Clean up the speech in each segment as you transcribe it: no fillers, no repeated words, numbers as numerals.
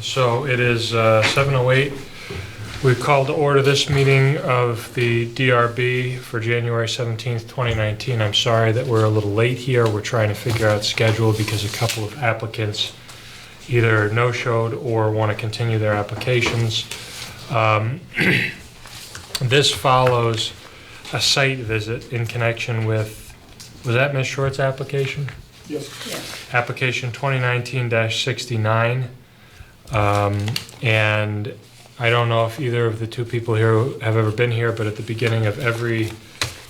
So it is 7:08. We've called to order this meeting of the DRB for January 17th, 2019. I'm sorry that we're a little late here. We're trying to figure out schedule because a couple of applicants either no-showed or want to continue their applications. This follows a site visit in connection with, was that Ms. Short's application? Yes. Application 2019-69. And I don't know if either of the two people here have ever been here, but at the beginning of every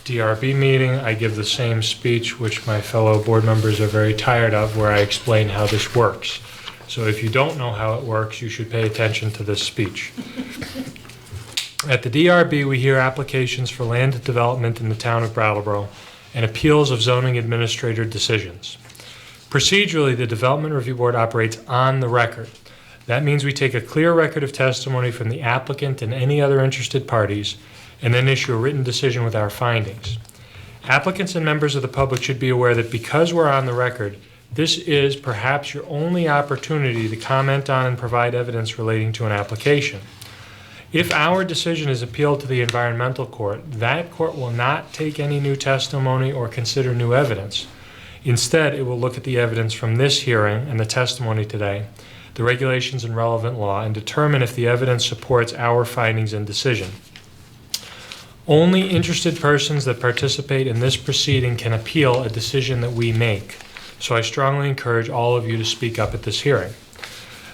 DRB meeting, I give the same speech, which my fellow board members are very tired of, where I explain how this works. So if you don't know how it works, you should pay attention to this speech. At the DRB, we hear applications for land development in the town of Brattleboro and appeals of zoning administrator decisions. Procedurally, the Development Review Board operates on the record. That means we take a clear record of testimony from the applicant and any other interested parties, and then issue a written decision with our findings. Applicants and members of the public should be aware that because we're on the record, this is perhaps your only opportunity to comment on and provide evidence relating to an application. If our decision is appealed to the environmental court, that court will not take any new testimony or consider new evidence. Instead, it will look at the evidence from this hearing and the testimony today, the regulations and relevant law, and determine if the evidence supports our findings and decision. Only interested persons that participate in this proceeding can appeal a decision that we make. So I strongly encourage all of you to speak up at this hearing.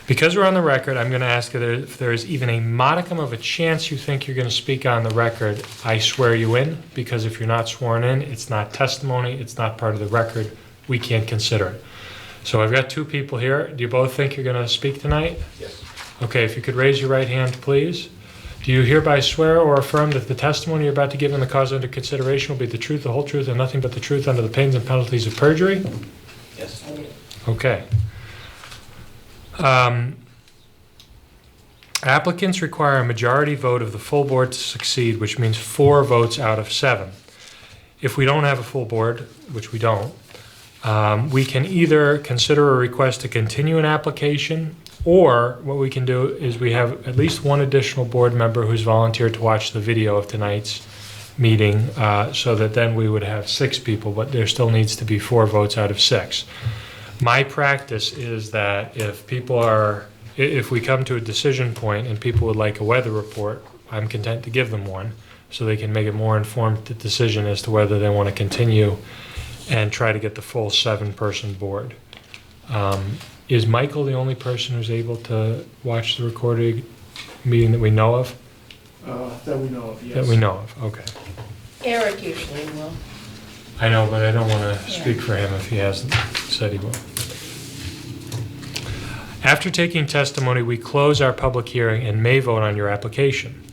Because we're on the record, I'm going to ask if there is even a modicum of a chance you think you're going to speak on the record, I swear you in, because if you're not sworn in, it's not testimony, it's not part of the record, we can't consider it. So I've got two people here. Do you both think you're going to speak tonight? Yes. Okay, if you could raise your right hand, please. Do you hereby swear or affirm that the testimony you're about to give in the cause under consideration will be the truth, the whole truth, and nothing but the truth under the pains and penalties of perjury? Yes, I do. Okay. Applicants require a majority vote of the full board to succeed, which means 4 votes out of 7. If we don't have a full board, which we don't, we can either consider a request to continue an application, or what we can do is we have at least one additional board member who's volunteered to watch the video of tonight's meeting, so that then we would have 6 people, but there still needs to be 4 votes out of 6. My practice is that if we come to a decision point and people would like a weather report, I'm content to give them one so they can make a more informed decision as to whether they want to continue and try to get the full 7-person board. Is Michael the only person who's able to watch the recorded meeting that we know of? That we know of, yes. That we know of, okay. Eric usually will. I know, but I don't want to speak for him if he hasn't said he will. After taking testimony, we close our public hearing and may vote on your application.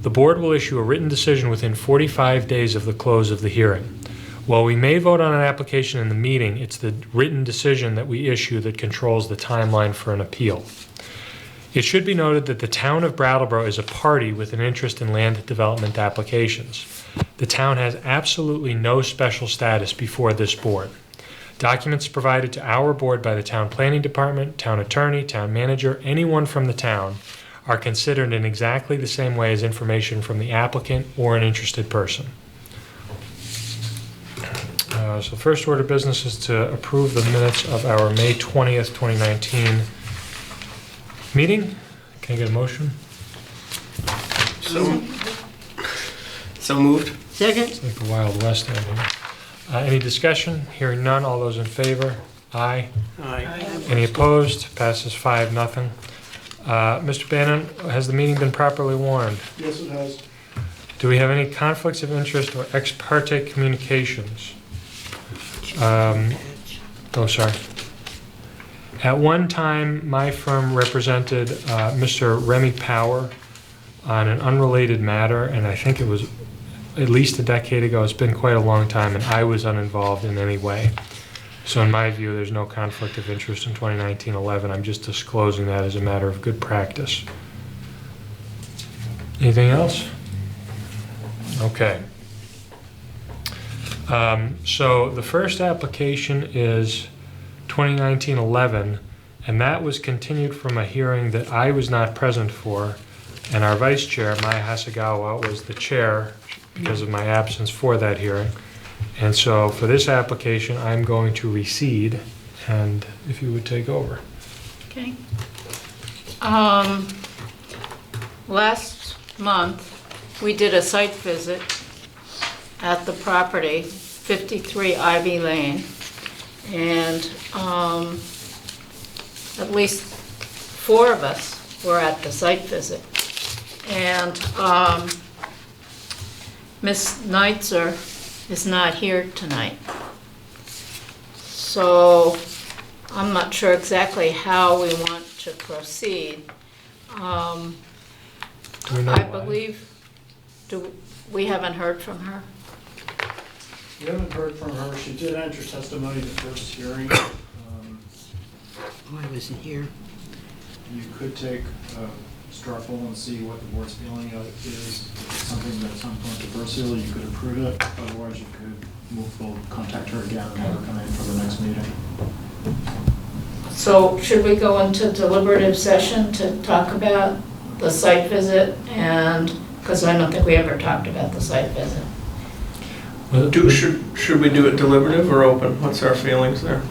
The board will issue a written decision within 45 days of the close of the hearing. While we may vote on an application in the meeting, it's the written decision that we issue that controls the timeline for an appeal. It should be noted that the town of Brattleboro is a party with an interest in land development applications. The town has absolutely no special status before this board. Documents provided to our board by the town planning department, town attorney, town manager, anyone from the town, are considered in exactly the same way as information from the applicant or an interested person. So first order of business is to approve the minutes of our May 20th, 2019 meeting. Can I get a motion? So moved. Second? It's like the Wild West out here. Any discussion? Hearing none. All those in favor? Aye. Aye. Any opposed? Passes 5-0. Mr. Bannon, has the meeting been properly warned? Yes, it has. Do we have any conflicts of interest or ex parte communications? Oh, sorry. At one time, my firm represented Mr. Remy Power on an unrelated matter, and I think it was at least a decade ago. It's been quite a long time, and I was uninvolved in any way. So in my view, there's no conflict of interest in 2019-11. I'm just disclosing that as a matter of good practice. Anything else? Okay. So the first application is 2019-11, And that was continued from a hearing that I was not present for, and our vice chair, Maya Hasagawa, was the chair because of my absence for that hearing. And so for this application, I'm going to recede, and if you would take over. Okay. Last month, we did a site visit at the property, 53 Ivy Lane, and at least 4 of us were at the site visit. And Miss Neitzer is not here tonight. So I'm not sure exactly how we want to proceed. Do we know I why? believe, we haven't heard from her? We haven't heard from her. She did enter testimony at the first hearing. Oh, I wasn't here. You could take a straw poll and see what the board's feeling of it is. If it's something that's uncontroversial, you could approve it. Otherwise, you could move forward, contact her again, and have her come in for the next meeting. So should we go into deliberative session to talk about the site visit? And, because I don't think we ever talked about the site visit. Should we do it deliberative or open? What's our feelings there?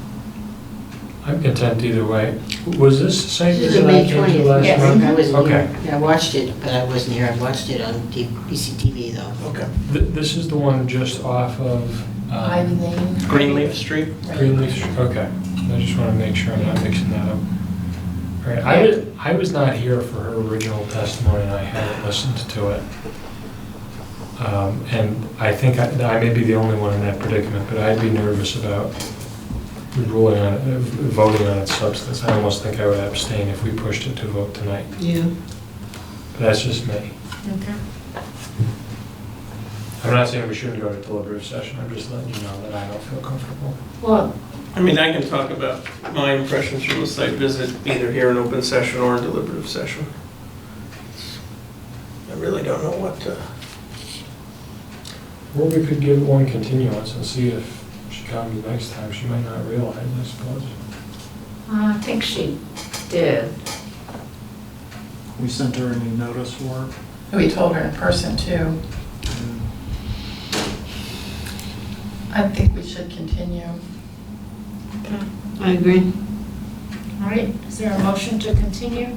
I'm content either way. Was this the site This is visit I May came to 20th. last Yes. month? I wasn't Okay. here. Yeah, I watched it, but I wasn't here. I watched it on BCTV though. Okay. This is the one just off of Ivy Lane. Greenleaf Street? Greenleaf Street? Okay. I just want to make sure I'm not mixing that up. All right, I was not here for her original testimony, and I haven't listened to it. And I think I may be the only one in that predicament, but I'd be nervous about ruling on it, voting on its substance. I almost think I would abstain if we pushed it to vote tonight. Yeah. But that's just me. Okay. I'm not saying we shouldn't go to deliberative session. I'm just letting you know that I don't feel comfortable. Well, I mean, I can talk about my impressions from the site visit, either here in open session or in deliberative session. I really don't know what to... Or we could give one continuance and see if she comes next time. She might not realize, I suppose. I think she did. We sent her any notice for it. We told her in person too. I think we should continue. Okay. I agree. All right, is there a motion to continue?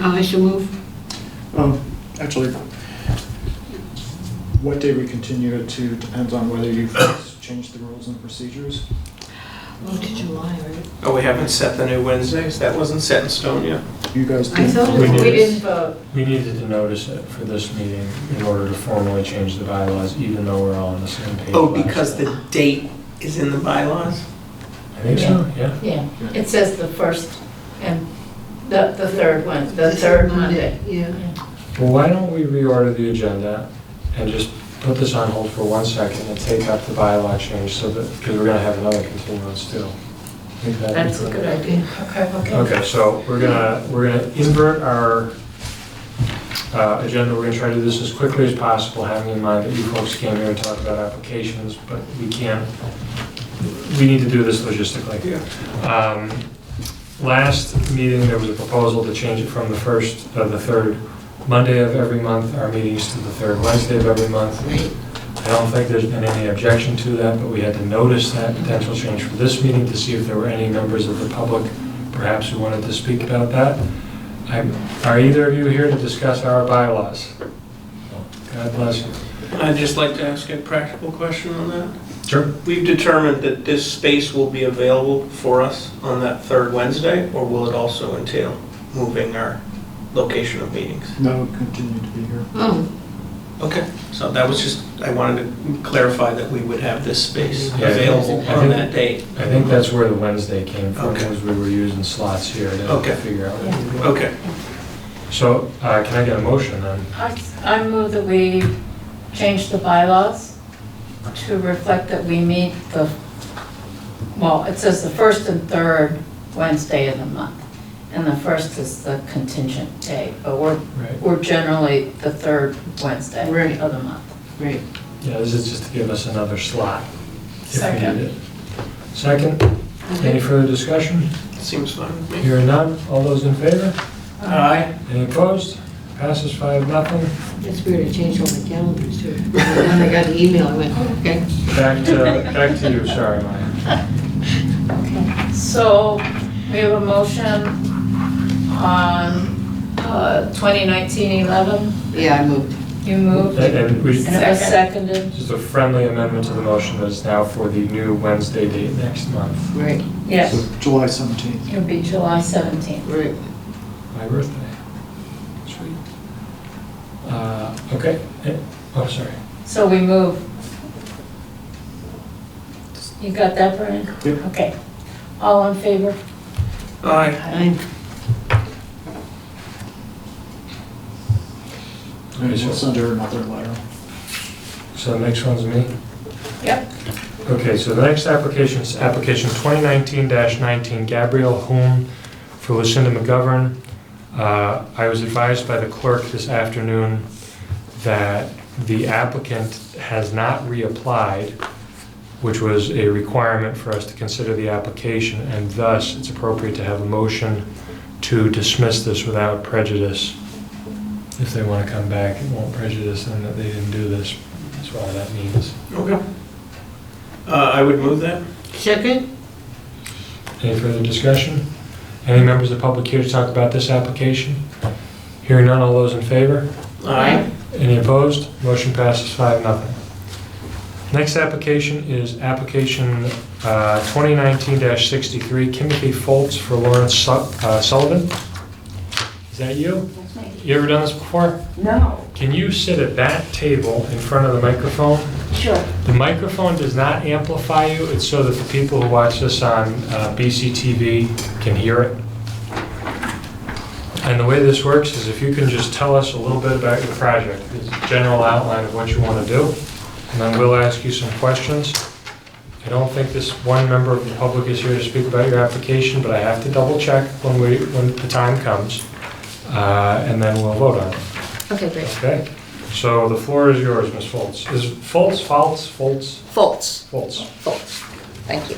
I shall move. Actually, what day we continue it to depends on whether you folks change the rules and procedures. Oh, to July, right? Oh, we haven't set the new Wednesdays? That wasn't set in stone yet? You guys I did. thought We We did. didn't vote. We needed to notice it for this meeting in order to formally change the bylaws, even though we're all on the same page. Oh, last because time. the date is in the bylaws? I think so, yeah. Yeah, it says the first and the third one, the third Monday. Yeah. Well, why don't we reorder the agenda and just put this on hold for 1 second and take up the bylaw change so that, because we're going to have another continuance too. I think that'd be That's a good prudent. idea. Okay. Okay, so we're gonna invert our agenda. We're gonna try to do this as quickly as possible, having in mind that you folks came here to talk about applications, but we need to do this logistically. Yeah. Last meeting, there was a proposal to change it from the third Monday of every month, our meetings, to the third Wednesday of every month. Right. I don't think there's been any objection to that, but we had to notice that potential change for this meeting to see if there were any members of the public perhaps who wanted to speak about that. Are either of you here to discuss our bylaws? God bless you. I'd just like to ask a practical question on that. Sure. We've determined that this space will be available for us on that third Wednesday, or will it also entail moving our location of meetings? No, continue to be here. Oh, Okay, so that was just, I wanted to clarify that we would have this space Yeah, available I on think- that date. I think that's where the Wednesday came from, Okay. was we were using slots here to Okay. figure out what to do. Okay, So can I get a motion then? I move that we change the bylaws to reflect that we meet it says the first and third Wednesday of the month. And the first is the contingent day, but Right. we're generally the third Wednesday Right. of the month. right. Yeah, this is just to give us another slot if we Second. need it. Second, Any further discussion? Seems fine with me. Hearing none, all those in favor? Aye. Any opposed? Passes 5-0. That's weird, I changed all my calendars too. When I got the email, I went, oh, okay. Back to you, sorry, Maya. So we have a motion on 2019-11. Yeah, I moved. You moved, And we, and it was seconded. just a friendly amendment to the motion that is now for the new Wednesday date next month. Right, Yes, So July 17th. it'll be July 17th. right. My birthday. Sweet. Okay. Oh, sorry. So we move. You got that, Brian? Yep. Okay. All in favor? Aye. I'm, And we'll send her another letter. So the next one's me? Yep. Okay, so the next application is application 2019-19, Gabrielle Hume for Lucinda McGovern. I was advised by the clerk this afternoon that the applicant has not reapplied, which was a requirement for us to consider the application, and thus it's appropriate to have a motion to dismiss this without prejudice. If they want to come back, it won't prejudice them that they didn't do this. That's all that means. Okay. I would move that. second? Any further discussion? Any members of the public here to talk about this application? Hearing none, all those in favor? Aye. Any opposed? Motion passes 5-0. Next application is application 2019-63, Timothy Foltz for Lawrence Sullivan. Is that you? That's me. You ever done this before? No. Can you sit at that table in front of the microphone? Sure. The microphone does not amplify you. It's so that the people who watch this on BCTV can hear it. And the way this works is if you can just tell us a little bit about your project, the general outline of what you want to do, and then we'll ask you some questions. I don't think this one member of the public is here to speak about your application, but I have to double check when the time comes, and then we'll vote on it. Okay, great. Okay? So the floor is yours, Ms. Foltz. Is it Foltz? Foltz. Thank you.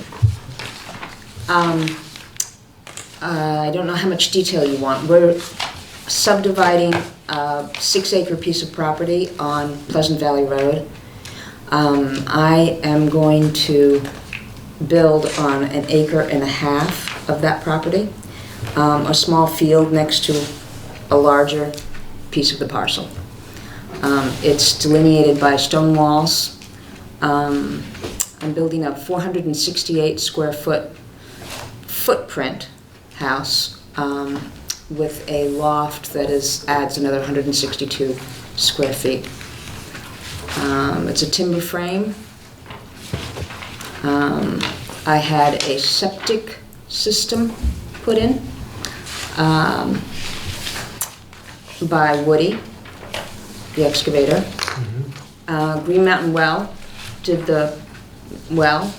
I don't know how much detail you want. We're subdividing a 6-acre piece of property on Pleasant Valley Road. I am going to build on 1.5 acres of that property, a small field next to a larger piece of the parcel. It's delineated by stone walls. I'm building a 468 square foot footprint house with a loft that adds another 162 square feet. It's a timber frame. I had a septic system put in by Woody, the excavator. Green Mountain Well did the well.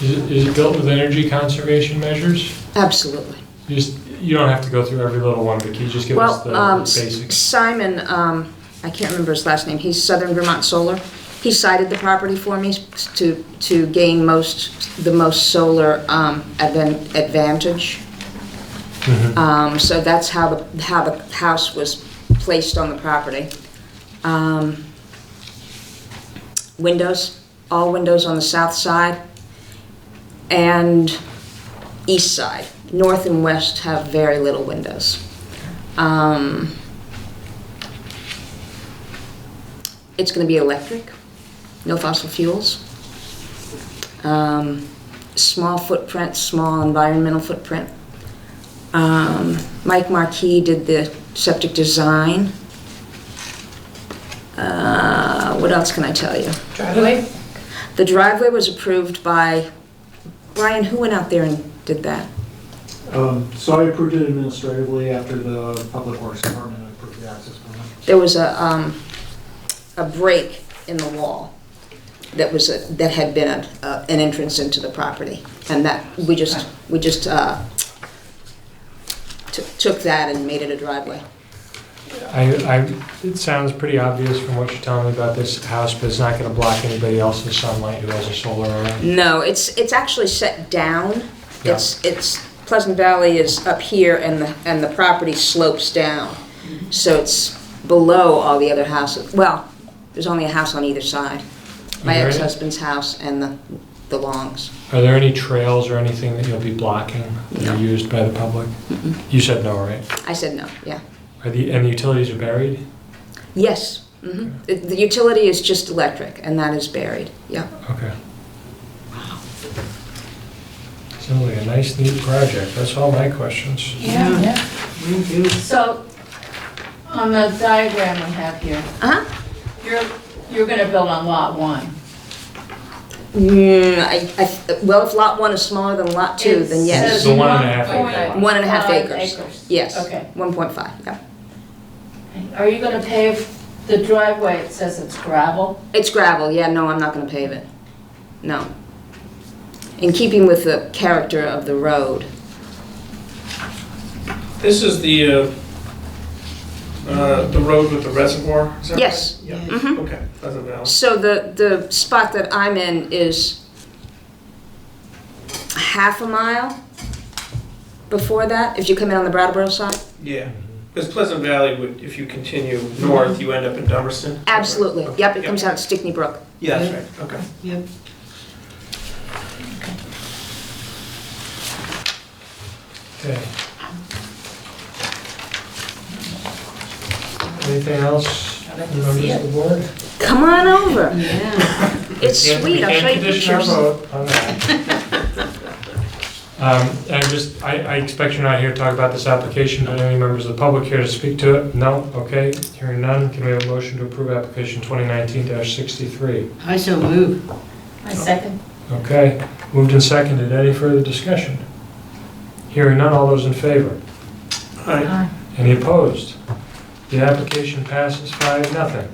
Is it built with energy conservation measures? Absolutely. You don't have to go through every little one, but can you just give us the basics? Simon, I can't remember his last name, he's Southern Vermont Solar. He sited the property for me to gain the most solar advantage. So that's how the house was placed on the property. Windows, all windows on the south side and east side. North and west have very little windows. It's going to be electric, no fossil fuels. Small footprint, small environmental footprint. Mike Marquis did the septic design. What else can I tell you? Driveway? The driveway was approved by, Brian, who went out there and did that? So I approved it administratively after the Public Works Department approved the access permit. There was a break in the wall that had been an entrance into the property, and that we just took that and made it a driveway. It sounds pretty obvious from what you're telling me about this house, but it's not gonna block anybody else's sunlight who has a solar array? No, it's actually set down. Yeah. It's Pleasant Valley is up here and the property slopes down. So it's below all the other houses. Well, there's only a house on either side. My Are there any- ex-husband's house and the Longs. Are there any trails or anything that you'll be blocking that No. are used by the public? You said no, right? I said no, yeah. And the utilities are buried? Yes. The utility is just electric, and that is buried, yeah. Okay. Sounds like a nice, neat project. That's all my questions. Yeah. Me too. So, on the diagram we have here, Uh-huh. you're gonna build on lot 1. Well, if lot 1 is smaller than lot 2, then It yes. says So 1.5 1.5 1.5 acres. Yes. Okay. 1.5, yeah. Are you gonna pave the driveway? It says it's gravel. It's gravel, yeah, no, I'm not gonna pave it. No. In keeping with the character of the road. This is the road with the reservoir? Is that Yes. right? Yes. Yeah, okay, Pleasant Valley. So the spot that I'm in is half a mile before that, if you come in on the Brattleboro side? Yeah, because Pleasant Valley would, if you continue north, you end up in Dummerston? Absolutely, yep, it comes out of Stickney Brook. Yeah, that's right, okay. Yep. Okay. Anything else, members of the board? Come on over, Yeah. it's Can't- sweet, I'll we show you can't condition our pictures. vote on that. I expect you're not here to talk about this application, but any members of the public here to speak to it? No? Okay, hearing none, can we have a motion to approve application 2019-63? I so move. My second. Okay, moved and seconded, any further discussion? Hearing none, all those in favor? Aye. Any opposed? The application passes 5-0.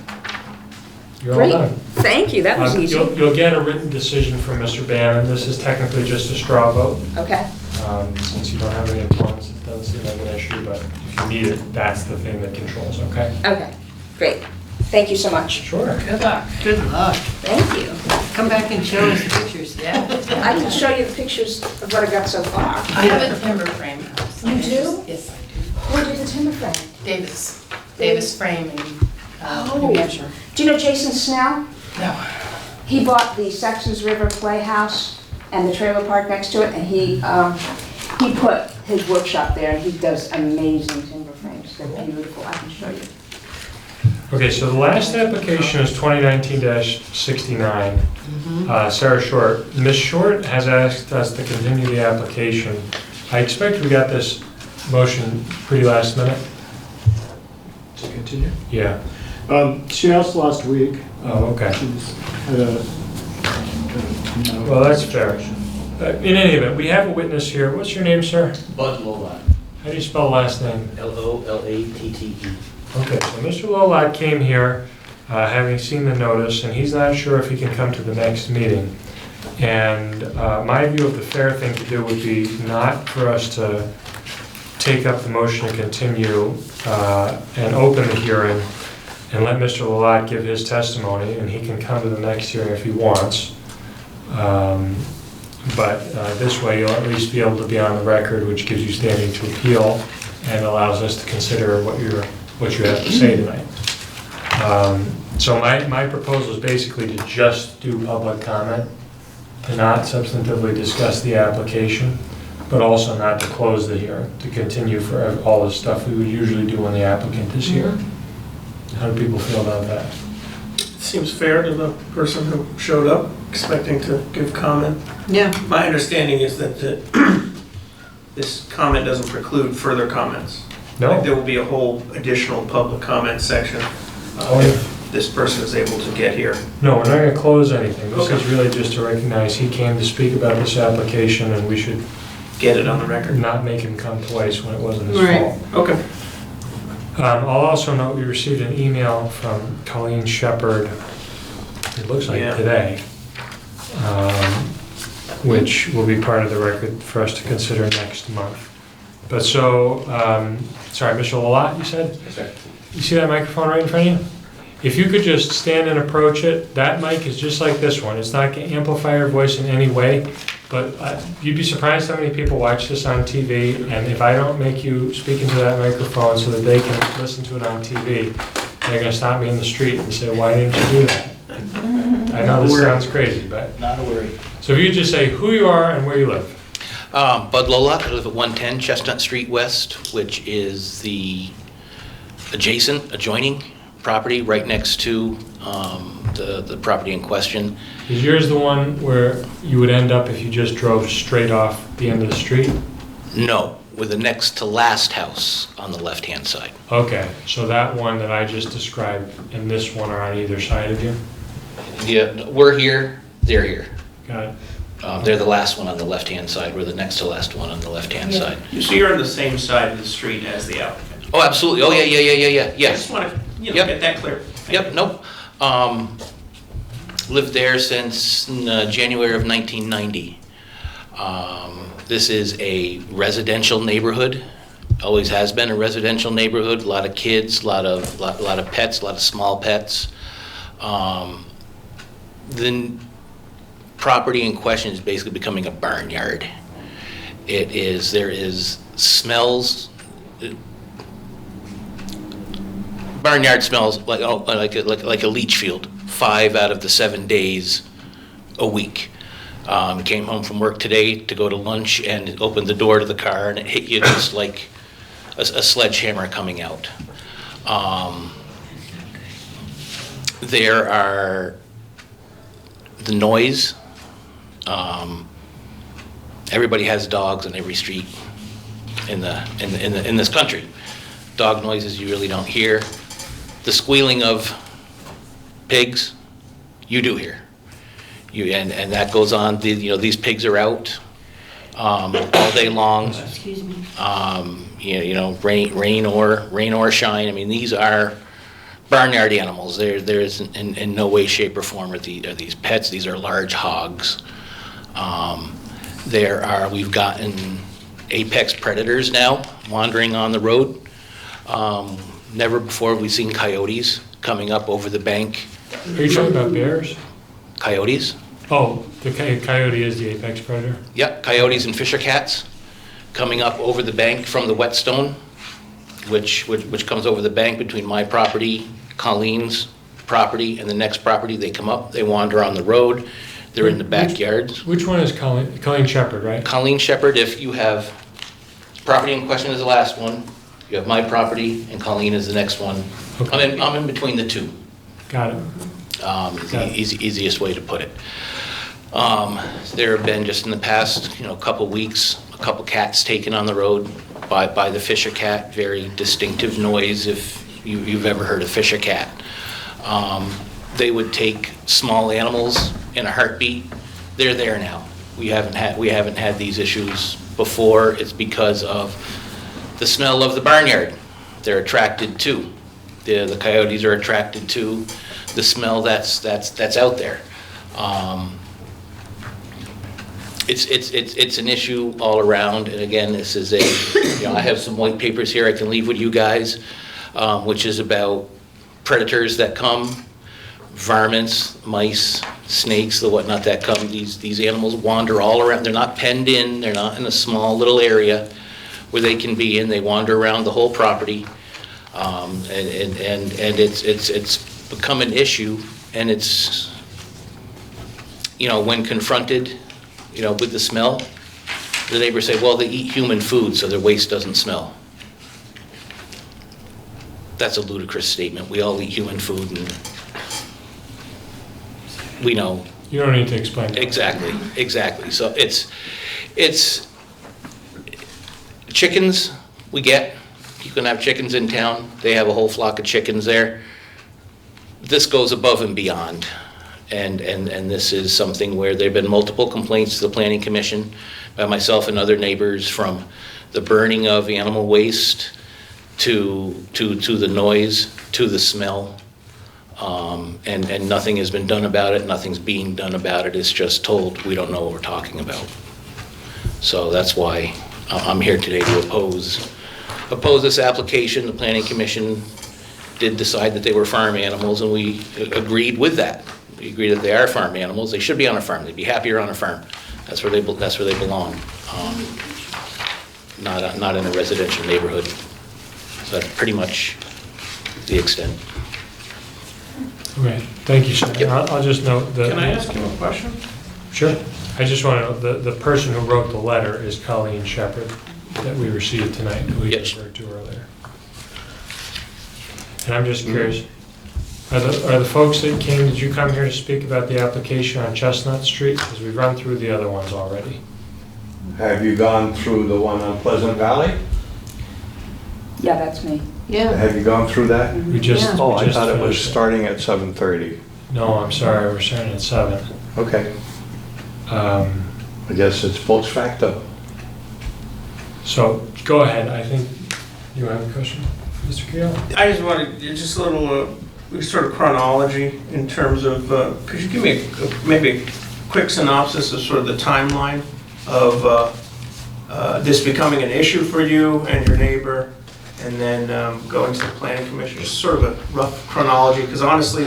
You're all Great. done. Thank you, that was easy. You'll get a written decision from Mr. Bannon. This is technically just a straw vote. Okay, Since you don't have any opponents, it doesn't seem like an issue, but if you need it, that's the thing that controls, okay? okay, great. Thank you so much. Sure. Good luck. Good luck. Thank you. Come back and show us the pictures. Yeah. I can show you the pictures of what I got so far. I have a timber frame house. You do? Yes, I Who did the timber frame? do. Davis Frame in New Hampshire. Do you know Jason Snell? No. He bought the Saxons River Playhouse and the trailer park next to it, and he put his workshop there, and he does amazing timber frames. They're beautiful, I can show you. Okay, so the last application is 2019-69. Sarah Short. Ms. Short has asked us to continue the application. I expect we got this motion pretty last minute. To continue? Yeah. She asked last week. Oh, okay. She's had a. Well, that's fair. In any event, we have a witness here. What's your name, sir? Bud Lolot, How do you spell last name? Lolatte. Okay, so Mr. Lolot came here, having seen the notice, and he's not sure if he can come to the next meeting. And my view of the fair thing to do would be not for us to take up the motion to continue and open the hearing and let Mr. Lolot give his testimony, and he can come to the next hearing if he wants. But this way, you'll at least be able to be on the record, which gives you standing to appeal and allows us to consider what you have to say tonight. So my proposal is basically to just do public comment, to not substantively discuss the application, but also not to close the hearing, to continue for all the stuff we would usually do when the applicant is here. How do people feel about that? Seems fair to the person who showed up, expecting to give comment. Yeah. My understanding is that this comment doesn't preclude further comments. Like, there will be a whole additional public comment section if this person is able to get here. No, we're not going to close anything. This Okay. is really just to recognize he came to speak about this application, and we should Get it on the record. not make him come twice when it wasn't his Right. fault. Okay. I'll also note we received an email from Colleen Shepard, it looks like Yeah. today, which will be part of the record for us to consider next month. But so, sorry, Mr. Lolot, you said? You see that microphone right in front of you? If you could just stand and approach it, that mic is just like this one. It's not going to amplify your voice in any way, but you'd be surprised how many people watch this on TV, and if I don't make you speak into that microphone so that they can listen to it on TV, they're going to stop me in the street and say, why didn't you do that? I know this sounds crazy, but... Not a worry. So if you just say who you are and where you live. Bud Lola, I live at 110 Chestnut Street West, which is the adjoining property right next to the property in question. Is yours the one where you would end up if you just drove straight off the end of the street? No, we're the next to last house on the left-hand side. Okay, so that one that I just described and this one are on either side of you? Yeah, we're here, they're here. Got it. They're the last one on the left-hand side, we're the next to last one on the left-hand side. So you're on the same side of the street as the applicant? Oh, absolutely, oh, yeah, I yes. just want to, Yep. get that clear. Yep, nope. Lived there since January of 1990. This is a residential neighborhood, always has been a residential neighborhood, a lot of kids, a lot of pets, a lot of small pets. The property in question is basically becoming a barnyard. There is smells. Barnyard smells like a leach field, 5 out of the 7 days a week. Came home from work today to go to lunch and opened the door to the car and it hit you just like a sledgehammer coming out. There are the noise. Everybody has dogs on every street in this country. Dog noises you really don't hear. The squealing of pigs, you do hear. And that goes on. These pigs are out all day long. Excuse me. Rain or shine. I mean, these are barnyard animals. There is in no way, shape, or form are these pets. These are large hogs. We've gotten apex predators now wandering on the road. Never before have we seen coyotes coming up over the bank. Are you talking about bears? Coyotes? Oh, the coyote is the apex predator? Yep, coyotes and fisher cats coming up over the bank from the whetstone, which comes over the bank between my property, Colleen's property, and the next property. They come up, they wander on the road, they're in the backyards. Which one is Colleen Shepherd, right? Colleen Shepherd, if you have, property in question is the last one, you have my property, and Colleen is the next one. Okay. I'm in between the two. Got it. Is the easiest way to put it. There have been just in the past, couple weeks, a couple cats taken on the road by the fisher cat. Very distinctive noise if you've ever heard a fisher cat. They would take small animals in a heartbeat. They're there now. We haven't had these issues before. It's because of the smell of the barnyard. They're attracted to. The coyotes are attracted to the smell that's out there. It's an issue all around, and again, this is I have some white papers here I can leave with you guys, which is about predators that come, varmints, mice, snakes, the whatnot that come. These animals wander all around. They're not penned in. They're not in a small little area where they can be in. They wander around the whole property, and it's become an issue, and it's, when confronted, with the smell, the neighbors say, well, they eat human food, so their waste doesn't smell. That's a ludicrous statement. We all eat human food, and we know. You don't need to explain that. Exactly. So it's chickens we get. You can have chickens in town. They have a whole flock of chickens there. This goes above and beyond. And this is something where there have been multiple complaints to the Planning Commission by myself and other neighbors, from the burning of animal waste to the noise, to the smell. And nothing has been done about it. Nothing's being done about it. It's just told, we don't know what we're talking about. So that's why I'm here today to oppose this application. The Planning Commission did decide that they were farm animals, and we agreed with that. We agreed that they are farm animals. They should be on a farm. They'd be happier on a farm. That's where they belong. Not in a residential neighborhood. So that's pretty much the extent. Okay, thank you, sir. Yep. I'll just note that. Can I ask you a question? Sure. I just want to know, the person who wrote the letter is Colleen Shepherd that we received tonight, who we Yes. referred to earlier. And I'm just curious, are the folks that came, did you come here to speak about the application on Chestnut Street? Because we've run through the other ones already. Have you gone through the one on Pleasant Valley? Yeah, that's me. Yeah. Have you gone through that? We just. Yeah. Oh, we I just thought it was finished starting at 7:30. No, I'm sorry, we're starting at 7. Okay, Um, I guess it's post facto. So, go ahead, I think you have a question, Mr. Keel? I just wanted, just a little sort of chronology in terms of, could you give me maybe a quick synopsis of sort of the timeline of this becoming an issue for you and your neighbor, and then going to the planning commission, just sort of a rough chronology, because honestly,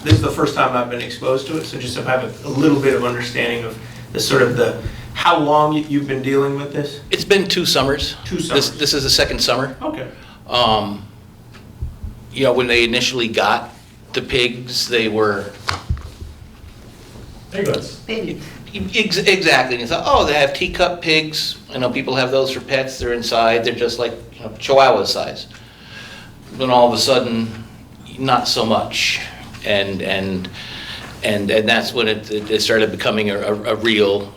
this is the first time I've been exposed to it, so just to have a little bit of understanding of the sort of how long you've been dealing with this? It's been 2 summers. 2 summers. This is the second summer. Okay. You know, when they initially got the pigs, they were Piglets. Baby. exactly. And you thought, oh, they have teacup pigs. I know people have those for pets. They're inside. They're just like, you know, Chihuahua size. Then all of a sudden, not so much, and that's when it started becoming a real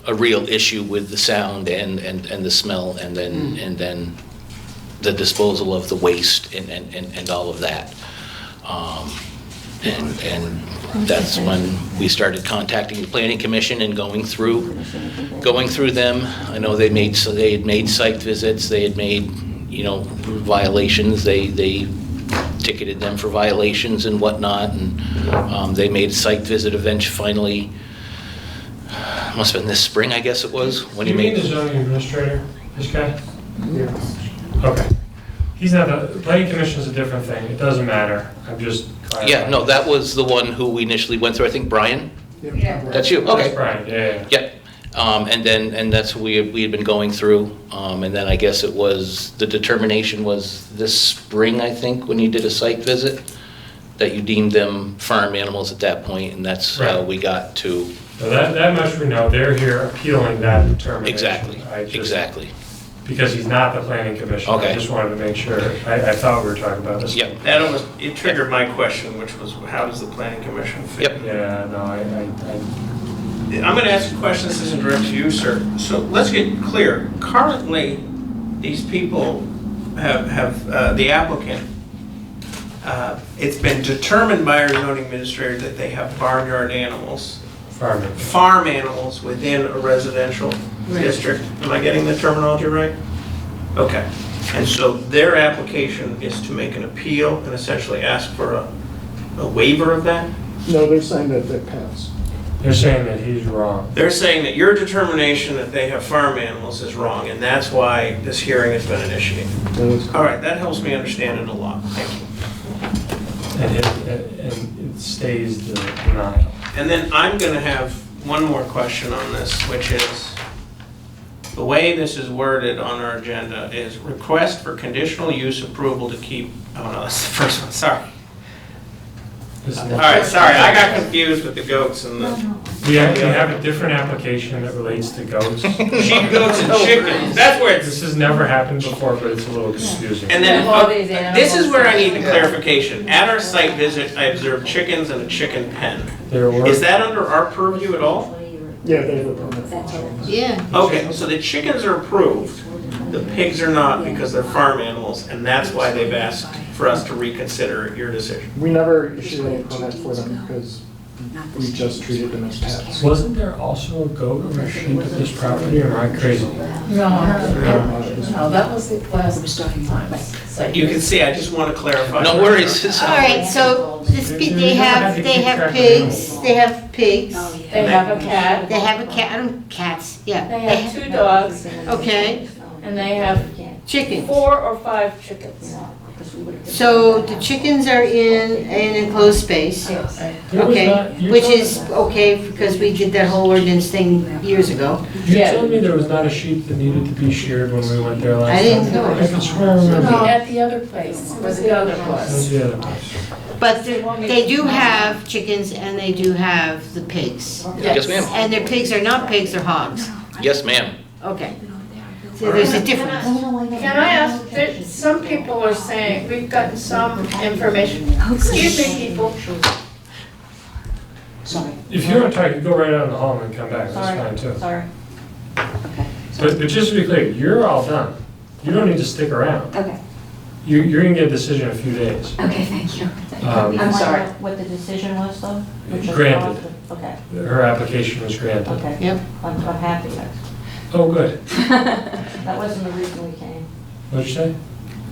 issue with the sound and the smell, and then the disposal of the waste and all of that. And that's when we started contacting the planning commission and going through them. I know they had made site visits, they had made, you know, violations, they ticketed them for violations and whatnot, and they made a site visit finally, must have been this spring, I guess it was, when he You made. mean the zoning administrator, this guy? Okay. He's not, the planning commission is a different thing, it doesn't matter, I'm just clarifying. Yeah, no, that was the one who we initially went through, I think Brian? Yeah. That's you, That's okay. Brian, yeah. Yep, and that's what we had been going through, and then I guess it was, the determination was this spring, I think, when you did a site visit, that you deemed them farm animals at that point, and that's how Right. we got to. So that much we know, they're here appealing that determination. Exactly, I just- exactly. Because he's not the planning commission, I Okay. just wanted to make sure, I thought we were talking about this. Yep, It triggered my question, which was, how does the planning commission fit? Yep. Yeah, no, I'm going to ask a question, this isn't direct to you, sir. So let's get clear. Currently, these people have the applicant, it's been determined by our zoning administrator that they have barnyard animals, farming. farm animals within a residential district. Am I getting the terminology right? Okay. And so their application is to make an appeal and essentially ask for a waiver of that? No, they're saying that they pass. They're saying that he's wrong. They're saying that your determination that they have farm animals is wrong, and that's why this hearing has been initiated. All right, that helps me understand it a lot. Thank you. And it stays the denial. And then I'm going to have one more question on this, which is, the way this is worded on our agenda is request for conditional use approval to keep, oh no, that's the first one, sorry. All right, sorry, I got confused with the goats and the We have a different application that relates to goats. sheep, goats, and chickens. That's where This it's, has never happened before, but it's a little confusing. and then, All these this is where I need the animals. clarification. At our site visit, I observed chickens and a chicken pen. There were, Is that under our purview at all? Yeah, they have a permit for chickens. Yeah. Okay, so the chickens are approved, the pigs are not because they're farm animals, and that's why they've asked for us to reconsider your decision. We never issued any permit for them because we just treated them as pets. wasn't there also a goat or a sheep at this property, or am I crazy? No, that was the last time. Site You can visit. see, I just want to clarify. no worries. All right, so they have pigs, they have pigs, They have a cat, they have a cat, cats, yeah. they have 2 dogs, Okay, and they have chickens. 4 or 5 chickens. So the chickens are in an enclosed space, There was okay, not- you which told- is okay because we did that whole ordinance thing years ago. You Yeah. told me there was not a sheep that needed to be sheared when we went there last time. I didn't know. I can swear I remember. At the other place, where the other That was. was the other place. But they do have chickens and they do have the pigs. Yes, ma'am. And their pigs are not pigs, they're hogs. Yes, ma'am. Okay. So there's a difference. Can I ask, some people are saying, we've gotten some information, excuse me, people. If you don't talk, you go right out in the hall and come back, that's fine too. Sorry. But just to be clear, you're all done. You don't need to stick around. Okay, You're gonna get a decision in a few days. okay, thank you. I'm sorry. What the decision was though? Which is Granted. positive. Okay, Her application was granted. okay. Yep. I'm happy. Oh, good. That wasn't the reason we came. What'd you say?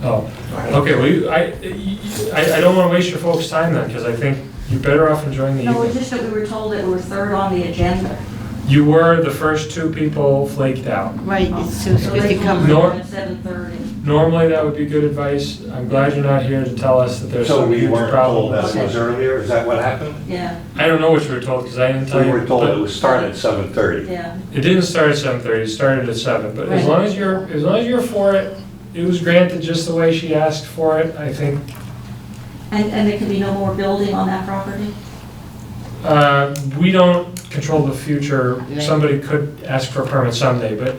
Oh, okay, well, I don't wanna waste your folks' time then, because I think you're better off enjoying the No, it's evening. just that we were told that we were third on the agenda. You were the first two people flaked out. Right, so it's good to come. Nor- At 7:30. Normally, that would be good advice. I'm glad you're not here to tell us that there's So some we huge weren't told problem. that it was earlier, is that what happened? Yeah, I don't know what you were told, because I didn't tell We you. were told but it would start at 7:30. yeah. It didn't start at 7:30, it started at 7, but as Right. long as you're for it, it was granted just the way she asked for it, I think. And there can be no more building on that property? We don't control the future. Somebody could ask for a permit someday, but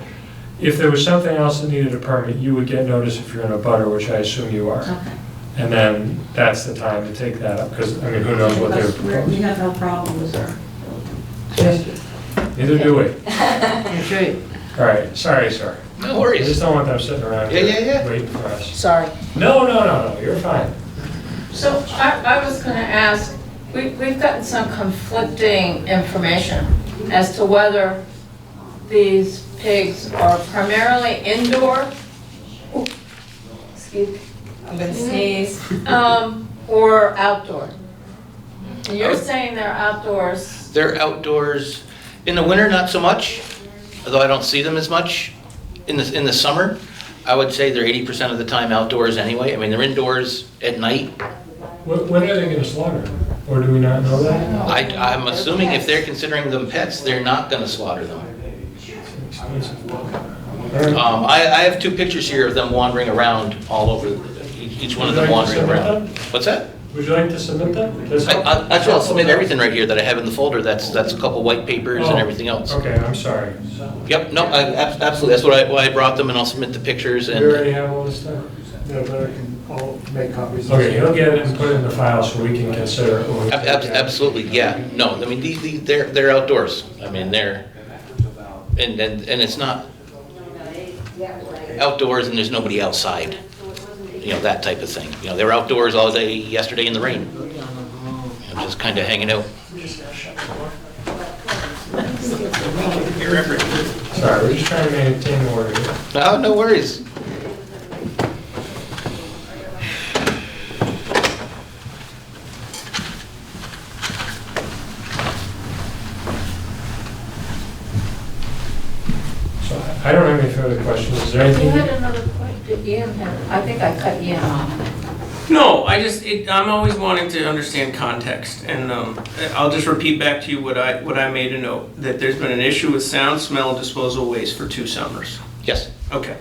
if there was something else that needed a permit, you would get notice if you're in a butter, which I assume you are. Okay. And then that's the time to take that up, because, I mean, who knows what they're Because we proposing. have no problem with our building. Neither do we. That's right. All right, sorry, sir. No I just worries. don't want them sitting around Yeah, here yeah, yeah. waiting for us. Sorry. No, you're fine. So I was gonna ask, we've gotten some conflicting information as to whether these pigs are primarily indoor, excuse me, I'm gonna sneeze, or outdoor. And you're saying they're outdoors. They're outdoors. In the winter, not so much, although I don't see them as much. In the summer, I would say they're 80% of the time outdoors anyway. I mean, they're indoors at night. When are they gonna slaughter? Or do we not know that? I'm assuming if they're considering them pets, they're not gonna slaughter them. I have two pictures here of them wandering around all over, each one of them wandering around. What's that? Would you like to submit them? That's Actually, I'll submit everything right here that I have in the folder. That's a couple white papers and everything else. Okay, I'm sorry. Yep, no, absolutely, that's why I brought them, and I'll submit the pictures You and, already have all this stuff? Yeah, but I can, I'll make copies. Okay, he'll get it and put it in the file so we can consider it. when we take it out. absolutely, yeah. No, I mean, they're outdoors. I mean, and it's not outdoors and there's nobody outside. You know, that type of thing. You know, they were outdoors all day yesterday in the rain. You know, just kind of hanging out. Your effort. Sorry, we're just trying to maintain order here. Oh, no worries. So I don't have any further questions. Is there You anything? had another point, did Ian have, I think I cut Ian off. No, I'm always wanting to understand context, and I'll just repeat back to you what I made a note, that there's been an issue with sound, smell, and disposal waste for 2 summers. Yes. Okay.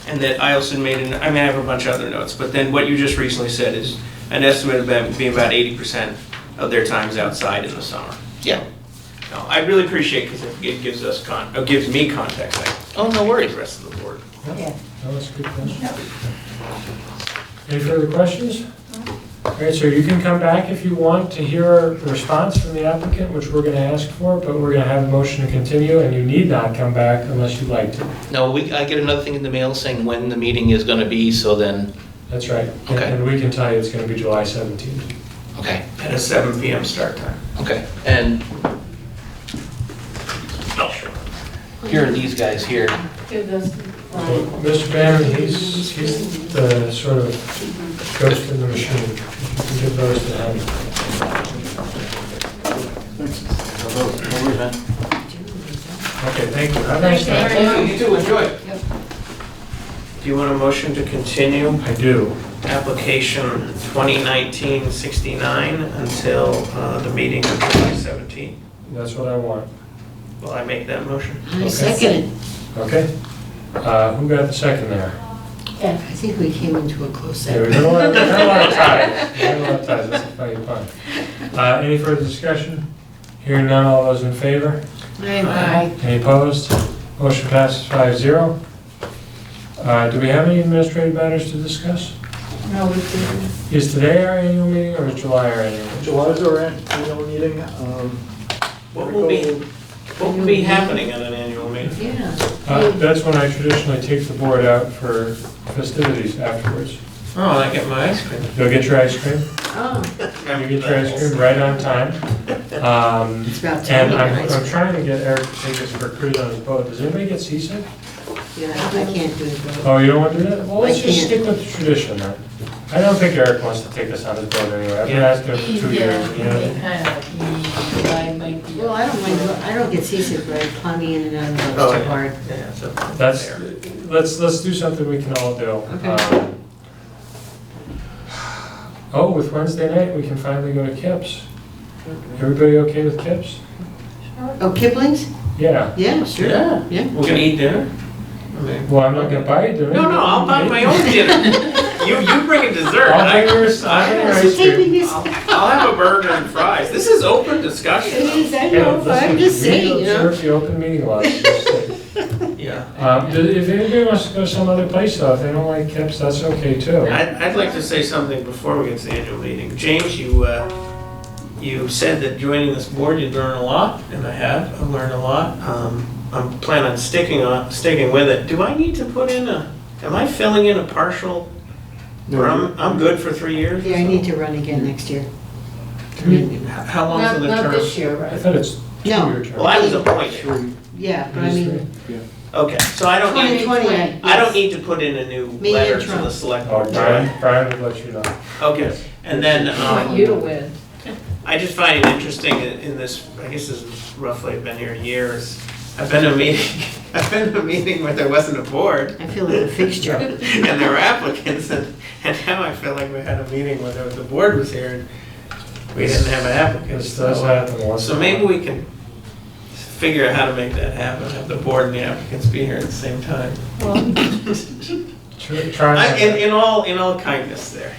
And that I also made, I mean, I have a bunch of other notes, but then what you just recently said is an estimate of them being about 80% of their times outside in the summer. Yeah. No, I really appreciate, because it gives us gives me context, Oh, no worries. the rest of the board. Yeah. That was a good question. Any further questions? All right, so you can come back if you want to hear a response from the applicant, which we're going to ask for, but we're going to have a motion to continue, and you need not come back unless you'd like to. No, I get another thing in the mail saying when the meeting is going to be, so then, That's right. Okay. And we can tell you it's going to be July 17th. okay, At a 7 PM start time. okay. And here are these guys here. Give this, So, Mr. Bannon, he's the sort of ghost in the machine. You can give those to him. Okay, thank you. Have a nice Thank you night. very much. You too, enjoy. Do you want a motion to continue I do. application 2019-69 until the meeting of July 17th? That's what I want. Will I make that motion? I second it. Okay. Who got the second there? I think we came into a close Yeah, we second. got a lot of ties. We got a lot of ties. That's a funny pun. Any further discussion? Hearing none, all those in favor? Aye. Any opposed? Motion passes 5-0. Do we have any administrative matters to discuss? No, we didn't. Is today our annual meeting or is July our annual meeting? July's our annual meeting. What will be happening at an annual meeting? Yeah. That's when I traditionally take the board out for festivities afterwards. Oh, I get my ice cream. You'll get your ice cream. Oh, You get your ice cream right on time. it's about And time. I'm trying to get Eric to take us for a cruise on his boat. Does anybody get seasick? Yeah, I can't do it. Oh, you don't want to do that? Well, let's I just can't. stick with the tradition then. I don't think Eric wants to take us on his boat anyway. I've been asking him for 2 years. You know? Well, I don't mind, I don't get seasick, but climbing in and out of the Oh, boat's too yeah. hard. Yeah, so Let's do something we can all do. Okay. With Wednesday night, we can finally go to Kips. Everybody okay with Kips? Oh, Kipling's? Yeah. Yeah, sure. Yeah. Yeah. We're gonna eat dinner? I mean, Well, I'm not gonna buy you dinner. no, I'll buy my own dinner. You bring a dessert. I'll bring your So ice take me cream. this. I'll have a burger and fries. This is open discussion. It is, I Yeah, know, but I'm just listen, saying, we you know. observe the open meeting laws. Yeah. If anybody wants to go some other place though, if they don't like Kips, that's okay too. I'd like to say something before we get to the annual meeting. James, you said that joining this board you'd learn a lot, and I have. I've learned a lot. I'm planning on sticking with it. Do I need to put in am I filling in a partial, or I'm good for 3 years? Yeah, I need to run again next year. How long's Not the not term? this year, I right? thought it's No. 2-year term. Well, I was appointed. Yeah, but I mean, Okay, so I don't need, 2020. I don't need to put in a new Me letter and to Trump. the select Oh, board. Brian would let you know. Okay, and then, I want you to win. I just find it interesting in this, I guess this is roughly, I've been here years. I've been to a meeting where there wasn't a board I feel like a fixture. and there were applicants, and now I feel like we had a meeting where the board was here and we didn't have an applicant. This does happen once So in a maybe while. we can figure out how to make that happen, have the board and the applicants be here at the same time. Try. In all kindness there.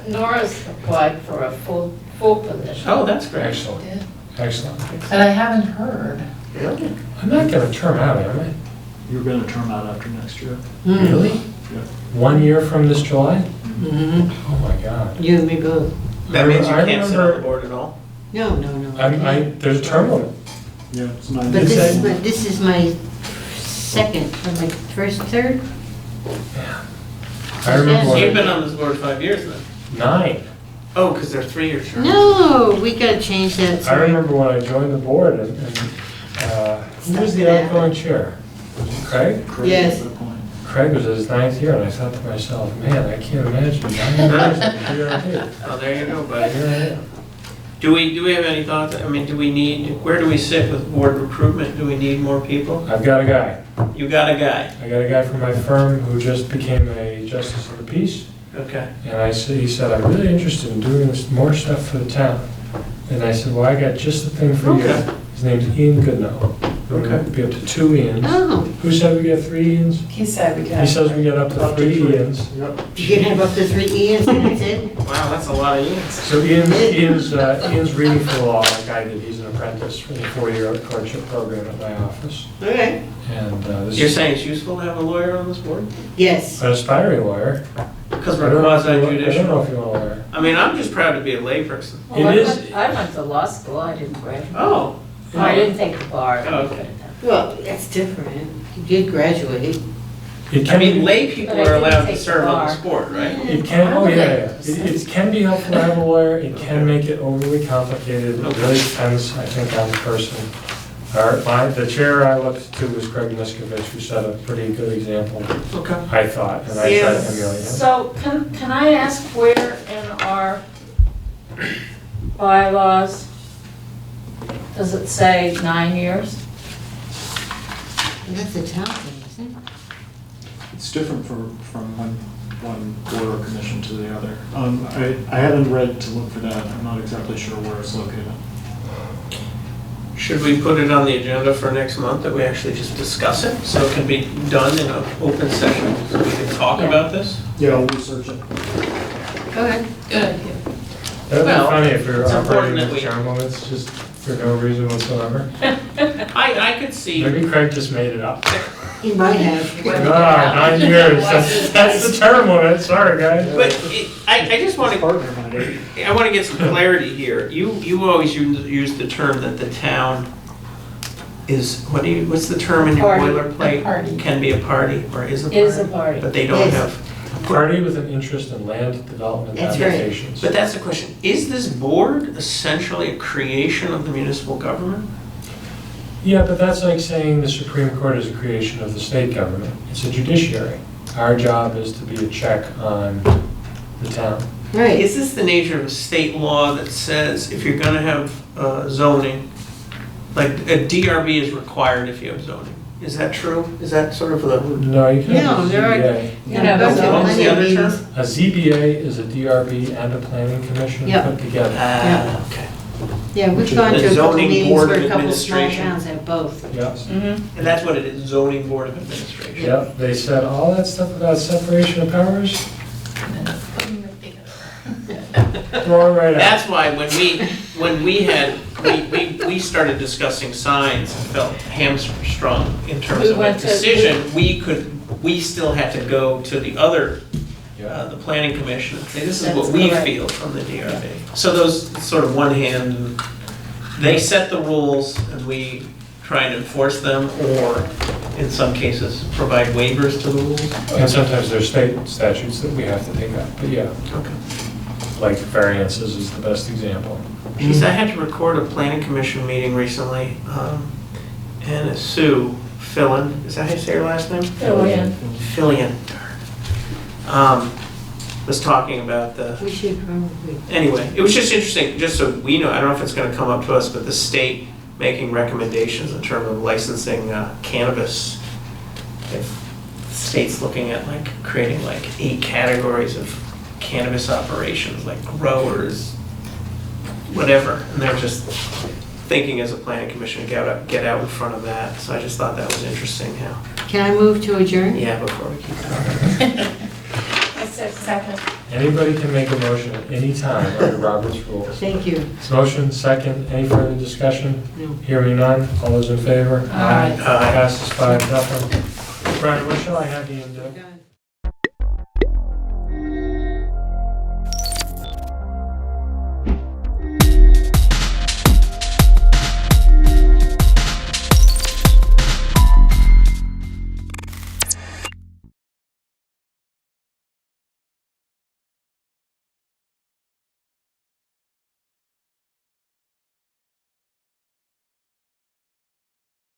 Nora's applied for a full position. Oh, that's great. Excellent, excellent. And I haven't heard. Really? I'm not gonna term out, am I? You're gonna term out after next year. Really? Yeah. 1 year from this July? Mm-hmm. Oh my God. You and me both. That means you I can't sit on the remember- board at all? No. There's a term limit. Yeah, it's 9 But Is days. that- this is my second, or my third? I remember So you've when, been on this board 5 years then? 9. Oh, because they're 3-year terms. No, we gotta change that. I sorry. remember when I joined the board and who was the outgoing chair? Was it Craig? Correct Yes. at that point. Craig was his 9th year and I thought to myself, man, I can't imagine 9 years and here I am. Oh, there you go, buddy. Here I am. Do we have any thoughts? I mean, where do we sit with board recruitment? Do we need more people? I've got a guy. You got a guy. I got a guy from my firm who just became a justice of the peace. Okay. And he said, I'm really interested in doing more stuff for the town. And I said, well, I got just the thing for you. Okay. His name's Ian Goodnow. Okay. Be up to 2 Ians. Oh, Who said we get 3 Ians? He said we got. He says we get up to 3 Ians. Yep. you can have up to 3 Ians, that's it? Wow, that's a lot of units. So Ian's reading for law like I did. He's an apprentice for the 4-year courtship program at my office. Okay. And this You're is saying it's useful to have a lawyer on this board? Yes. an aspiring lawyer. Because I we're don't know if you quasi-judicial. want a lawyer. I mean, I'm just proud to be a layperson. Well, It is- I went to law school, I didn't graduate. Oh. No, I didn't take the bar. Oh, okay. Well, that's different. You did graduate. It I can mean, be- lay people But I are didn't allowed to take the serve on bar. this board, right? It can, oh yeah. It can be helpful to have a lawyer, it can make it overly complicated, it really depends, I think, on the person. The chair I looked to was Craig Niskovich, who set a pretty good example, Okay. I thought, and I tried to emulate him. So can I ask where in our bylaws does it say 9 years? That's a town thing, isn't it? It's different from one board or commission to the other. I haven't read to look for that. I'm not exactly sure where it's located. Should we put it on the agenda for next month, that we actually just discuss it, so it can be done in an open session, so we can talk about this? Yeah, I'll research it. Go ahead. Good idea. That'd be Well, funny if we were it's important operating that with we- term limits just for no reason whatsoever. I could see, Maybe Craig just made it up. He might have. No, 9 years, that's the term limit, sorry, guys. but I just want to, Partner might. I want to get some clarity here. You always use the term that the town is, what's the term in your Party. boilerplate? A party. Can be a party, or is a party? Is a party. But they don't Is. have. Party with an interest in land development That's right. applications. But that's the question. Is this board essentially a creation of the municipal government? Yeah, but that's like saying the Supreme Court is a creation of the state government. It's a judiciary. Our job is to be a check on the town. Right. Is this the nature of a state law that says if you're gonna have zoning, like a DRB is required if you have zoning? Is that true? Is that sort of the? No, you can have No, a there are- ZBA. Yeah, go to that's What was the plenty of other meetings. term? A ZBA is a DRB and a planning commission Yep. put together. Okay. Yeah, we've gone The to a couple zoning meetings board where of a couple of small administration. towns have both. Yep, Mhm. And that's what it is, zoning board of administration. yep. They said all that stuff about separation of powers, throw it right out. That's why when we started discussing signs, and felt hamstrung in terms We of a went to- decision, we still had to go to the other, Yeah. the planning commission, and say, this is That's what we correct. feel from the DRB. So those sort of one hand, they set the rules and we try and enforce them, or in some cases, provide waivers to the rules. And sometimes there's state statutes that we have to take up, but yeah, Okay. like variances is the best example. Geez, I had to record a planning commission meeting recently, and Sue Fillon, is that how you say her last name? Fillion. Fillion, was talking about the, We should probably. anyway, it was just interesting, just so we know, I don't know if it's gonna come up to us, but the state making recommendations in terms of licensing cannabis. If the state's looking at like creating like 8 categories of cannabis operations, like growers, whatever, and they're just thinking as a planning commission to get out in front of that. So I just thought that was interesting how, Can I move to adjourn? yeah, before we keep going. I said second. Anybody can make a motion at any time under Robert's rules. Thank you. Motion, second, any further discussion? No. Hearing none, all those in favor? Aye. Aye. Passes 5-0. Brian, what shall I have you do? Done.